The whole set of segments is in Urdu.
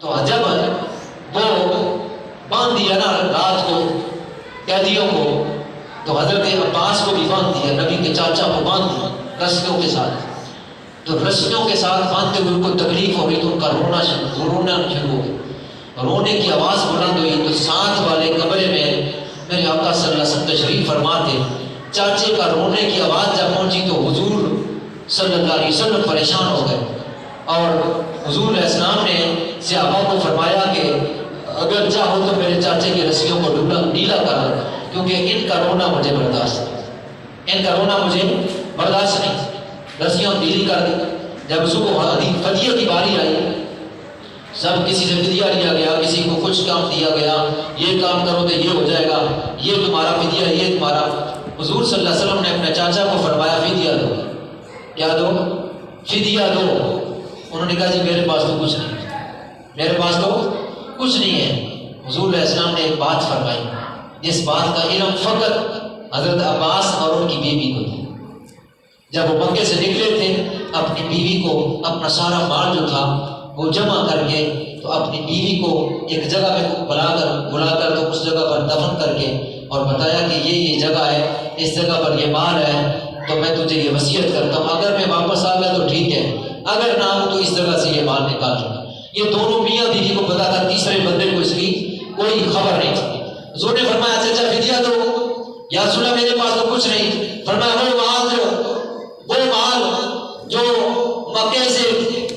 تو جب وہ باندھ دیا نا رات کو قیدیوں کو، تو حضرت عباس کو بھی باندھ دیا، نبی کے چاچا کو باندھ دیا رسیوں کے ساتھ۔ تو رسیوں کے ساتھ باندھتے ہوئے ان کو تکلیف ہو رہی تو ان کا رونا شروع ہو گیا، رونے کی آواز بلند ہوئی۔ تو ساتھ والے کمرے میں میرے آقا صلی اللہ علیہ وسلم تشریف فرما تھے، چاچے کا رونے کی آواز جب پہنچی تو حضور صلی اللہ علیہ وسلم پریشان ہو گئے، اور حضور علیہ السلام نے صحابہ کو فرمایا کہ اگر چاہو تو میرے چاچے کی رسیوں کو ڈھیلا کر دو، کیونکہ ان کا رونا مجھے برداشت نہیں، ان کا رونا مجھے برداشت نہیں۔ رسیاں ڈھیلی کر دی۔ جب صبح فدیہ کی باری آئی، سب کسی سے فدیہ لیا گیا، کسی کو کچھ کام دیا گیا، یہ کام کرو تو یہ ہو جائے گا، یہ تمہارا فدیہ، یہ تمہارا۔ حضور صلی اللہ علیہ وسلم نے اپنے چاچا کو فرمایا فدیہ دو۔ کیا دو؟ فدیہ دو۔ انہوں نے کہا جی میرے پاس تو کچھ نہیں، میرے پاس تو کچھ نہیں ہے۔ حضور علیہ السلام نے ایک بات فرمائی، جس بات کا علم فقط حضرت عباس اور ان کی بیوی کو تھا۔ جب وہ مکے سے نکلے تھے، اپنی بیوی کو اپنا سارا مال جو تھا وہ جمع کر کے، تو اپنی بیوی کو ایک جگہ پہ بلا کر تو اس جگہ پر دفن کر کے اور بتایا کہ یہ جگہ ہے، اس جگہ پر یہ مال ہے، تو میں تجھے یہ وصیت کرتا ہوں، اگر میں واپس آ گیا تو ٹھیک ہے، اگر نہ ہوں تو اس جگہ سے یہ مال نکال لوں۔ یہ دونوں میاں بیوی کو پتا تھا، تیسرے بندے کو اس کی کوئی خبر نہیں تھی۔ حضور نے فرمایا چچا فدیہ دو۔ یا رسول اللہ میرے پاس تو کچھ نہیں۔ فرمایا وہ مال جو مکے سے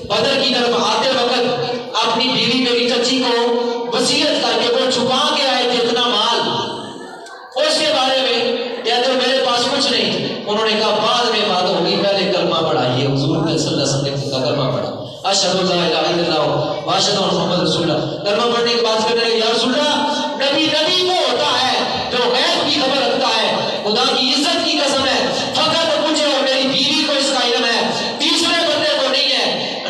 بدر کی طرف آتے وقت اپنی بیوی میری چچی کو وصیت کر کے وہ چھپا کے آئے تھے اتنا مال، اس کے بارے میں کہتے ہو میرے پاس کچھ نہیں۔ انہوں نے کہا بعد میں بات ہوگی، پہلے کلمہ پڑھائیے۔ حضور صلی اللہ علیہ وسلم نے کلمہ پڑھا، اشہد ان لا الہ الا اللہ واشہد ان محمد رسول اللہ۔ کلمہ پڑھنے کے بعد کہنے لگے یا رسول اللہ، نبی وہ ہوتا ہے جو غیب کی خبر رکھتا ہے، خدا کی عزت کی قسم ہے فقط مجھے اور میری بیوی کو اس کا علم ہے، تیسرے بندے کو نہیں ہے۔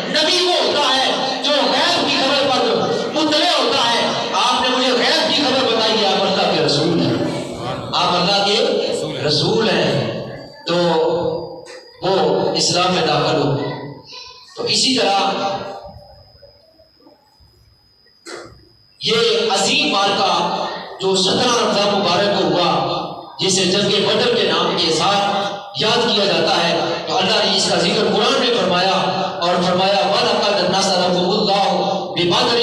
نبی وہ ہوتا ہے جو غیب کی خبر پر مطلع ہوتا ہے، آپ نے مجھے غیب کی خبر بتائی ہے، آپ اللہ کے رسول ہیں، آپ اللہ کے رسول ہیں۔ تو وہ اسلام میں داخل ہو گئے۔ تو اسی طرح یہ عظیم مارکہ جو 17 رمضان مبارک کو ہوا، جسے جنگ بدر کے نام کے ساتھ یاد کیا جاتا ہے، تو اللہ نے اس کا ذکر قرآن میں فرمایا اور فرمایا وَلَقَدْ نَصَرَكُمُ اللَّهُ بِبَدْرٍ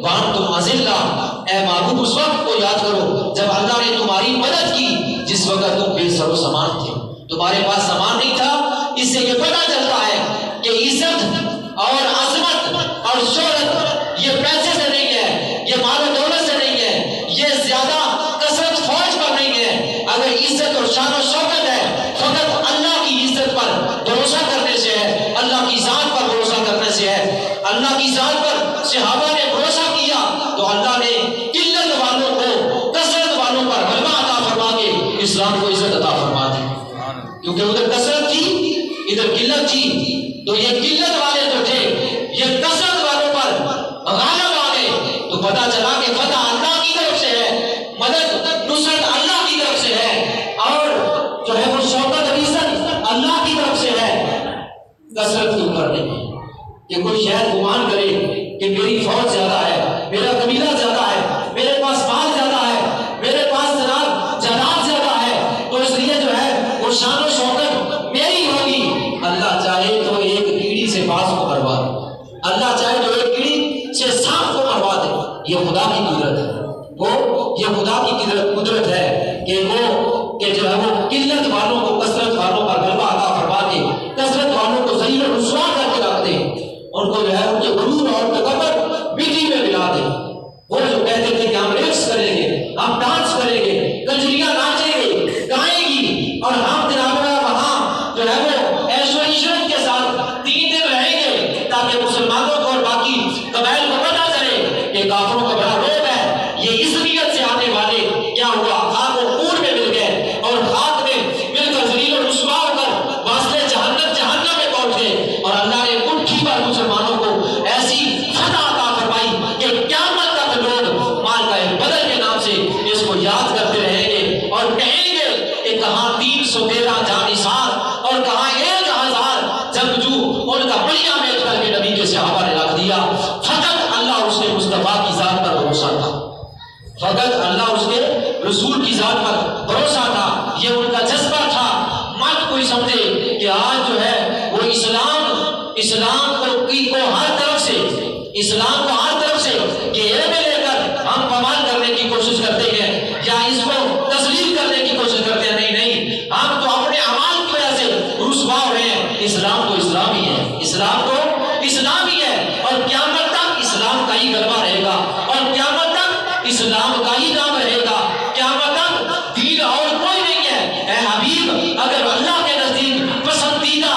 وَأَنْتُمْ أَذِلَّةٌ۔ اے محبوب اس وقت کو یاد کرو جب اللہ نے تمہاری مدد کی جس وقت تم بے سر و سامان تھے، تمہارے پاس سامان نہیں تھا۔ اس سے یہ پتہ چلتا ہے کہ عزت اور عظمت اور شہرت یہ پیسے سے نہیں ہے، یہ مال و دولت سے نہیں ہے، یہ زیادہ کثرت فوج پر نہیں ہے۔ اگر عزت اور شان و شوکت ہے فقط اللہ کی عزت پر بھروسہ کرنے سے ہے، اللہ کی ذات پر بھروسہ کرنے سے ہے۔ اللہ کی ذات پر صحابہ نے بھروسہ کیا تو اللہ نے قلت والوں کو کثرت والوں پر غلبہ عطا فرما کے اسلام کو عزت عطا فرما دی، کیونکہ ادھر کثرت تھی ادھر قلت تھی، تو یہ قلت والے جو تھے یہ کثرت والوں پر غالب آ گئے، تو پتہ چلا کہ فتح اللہ کی طرف سے ہے، مدد نصرت اللہ کی طرف سے ہے، اور جو ہے وہ شوکت عزت اللہ کی طرف سے ہے، کثرت کے اوپر نہیں۔ کہ کوئی شاید گمان کرے کہ میری فوج زیادہ ہے، میرا قبیلہ زیادہ ہے، میرے پاس مال زیادہ ہے، میرے پاس جناب جائیداد زیادہ ہے، تو اس لیے جو ہے وہ شان و شوکت میری ہوگی۔ اللہ چاہے تو ایک کیڑی سے باز کو مروا دے، اللہ چاہے تو ایک کیڑی سے سانپ کو مروا دے، یہ خدا کی قدرت ہے، یہ خدا کی قدرت ہے کہ وہ کہ جو ہے وہ قلت والوں کو کثرت والوں کا غلبہ عطا فرما کے کثرت والوں کو ذلیل و رسوا کر کے رکھ دے، ان کو جو ہے ان کے غرور اور تکبر مٹی میں ملا دے۔ وہ جو کہتے تھے کہ ہم ریکس کریں گے، ہم ڈانس کریں گے، کنجریاں ناچیں گے، گائیں گی، اور ہم جناب وہاں جو ہے وہ عیش و عشرت کے ساتھ 3 دن رہیں گے، تاکہ مسلمانوں کو اور باقی قبائل کو پتہ چلے کہ کافروں کا بڑا روب ہے۔ یہ اس نیت سے آنے والے کیا ہوا، خاک و خون میں مل گئے، اور خاک میں مل کر ذلیل و رسوا ہو کر واسطے جہنم میں پہنچ گئے، اور اللہ نے مٹھی پر مسلمانوں کو ایسی فتح عطا فرمائی کہ قیامت تک لوگ مارکہ بدر کے نام سے اس کو یاد کرتے رہیں گے اور کہیں گے کہ کہاں 313 جانثار اور کہاں 1000 جنگجو ان کا بلیاں میچ کر کے نبی کے صحابہ نے رکھ دیا، فقط اللہ اس نے رسول کی ذات پر بھروسہ تھا، یہ ان کا جذبہ تھا۔ مت کوئی سمجھے کہ آج جو ہے وہ اسلام کو ہر طرف سے کہ علم لے کر ہم کمال کرنے کی کوشش کرتے ہیں یا اس کو تسلیم کرنے کی کوشش کرتے ہیں۔ نہیں، ہم تو اپنے اعمال کی وجہ سے رسوا ہوئے ہیں۔ اسلام تو اسلام ہی ہے، اسلام تو اسلام ہی ہے، اور قیامت تک اسلام کا ہی غلبہ رہے گا، اور قیامت تک اسلام کا ہی نام رہے گا۔ قیامت تک دین اور کوئی نہیں ہے۔ اے حبیب، اگر اللہ کے نزدیک پسندیدہ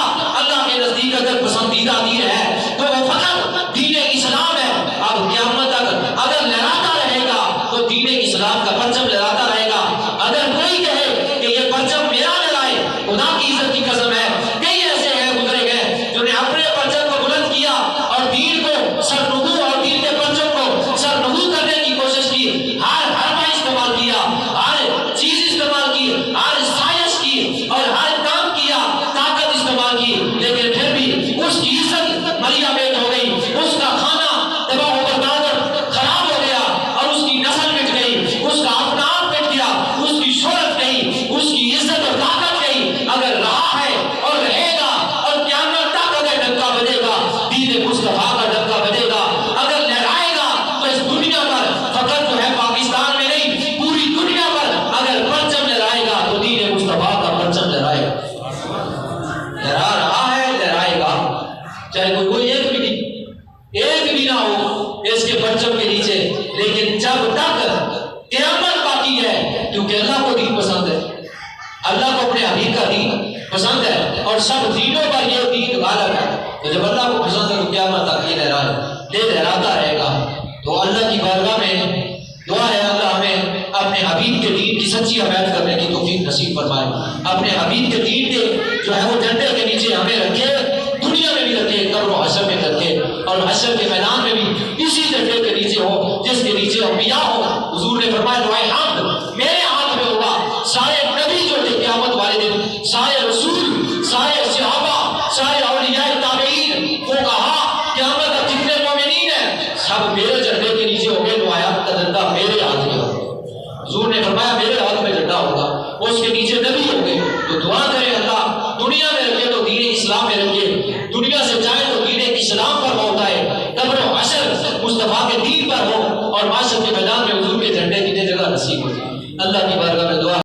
دین ہے تو وہ فقط دین اسلام ہے۔ اب قیامت تک اگر لہراتا رہے گا تو دین اسلام کا پرچم لہراتا رہے گا۔ اگر کوئی کہے کہ یہ پرچم میرا لہرائے، خدا کی عزت کی قسم ہے، کئی ایسے ہیں گزرے گئے جنہوں نے اپنے پرچم کو بلند کیا اور دین کو سرنگو اور دین کے پرچم کو سرنگو کرنے کی کوشش کی، ہر حربہ استعمال کیا، ہر چیز استعمال کی، ہر سائنس کی اور ہر کام کیا، طاقت استعمال کی، لیکن پھر بھی اس کی عزت مریا بیٹ ہو گئی، اس کا کھانا تباہ و برباد اور خراب ہو گیا، اور اس کی نسل مٹ گئی، اس کا اپنا آپ مٹ گیا، اس کی شہرت گئی، اس کی عزت اور طاقت گئی۔ اگر رہا ہے اور رہے گا اور قیامت تک اگر ڈنکا بجے گا، دین مصطفیٰ کا ڈنکا بجے گا، اگر لہرائے گا تو اس دنیا پر فقط جو ہے پاکستان میں نہیں، پوری دنیا پر اگر پرچم لہرائے گا تو دین مصطفیٰ کا پرچم لہرائے گا۔ لہرا رہا ہے، لہرائے گا، چاہے کوئی ایک بھی نہ ہو اس کے پرچم کے نیچے، لیکن جب تک قیامت باقی ہے، کیونکہ اللہ کو دین پسند ہے، اللہ کو اپنے حبیب کا دین پسند ہے، اور سب دینوں پر یہ دین غالب ہے، تو جب اللہ کو پسند ہے تو قیامت تک یہ لہراتا رہے گا۔ تو اللہ کی بارگاہ میں دعا ہے، اللہ ہمیں اپنے حبیب کے دین کی سچی حمایت کرنے کی توفیق نصیب فرمائے، اپنے حبیب کے دین کے جو ہے وہ جھنڈے کے نیچے ہمیں رکھے، دنیا میں بھی رکھے، قبر و حشر میں رکھے، اور حشر کے میدان میں بھی اسی جھنڈے کے نیچے ہو جس کے نیچے انبیاء ہو۔ حضور نے فرمایا دعائے حمد میرے ہاتھ میں ہوگا، سارے نبی جو تھے قیامت والے دن، سارے رسول، سارے صحابہ، سارے اولیاء تابعین، فقہاء، قیامت تک جتنے مومنین ہیں سب میرے جھنڈے کے نیچے ہوں گے، تو آیات کا جھنڈا میرے ہاتھ میں ہوگا۔ حضور نے فرمایا میرے ہاتھ میں جھنڈا ہوگا، اس کے نیچے نبی ہوں گے۔ تو دعا کریں اللہ دنیا میں رکھے تو دین اسلام میں رکھے، دنیا سے جائے تو دین اسلام پر موت آئے، قبر و حشر مصطفیٰ کے دین پر ہو، اور معاشر کے میدان میں حضور کے جھنڈے کی جگہ نصیب ہو جائے۔ اللہ کی بارگاہ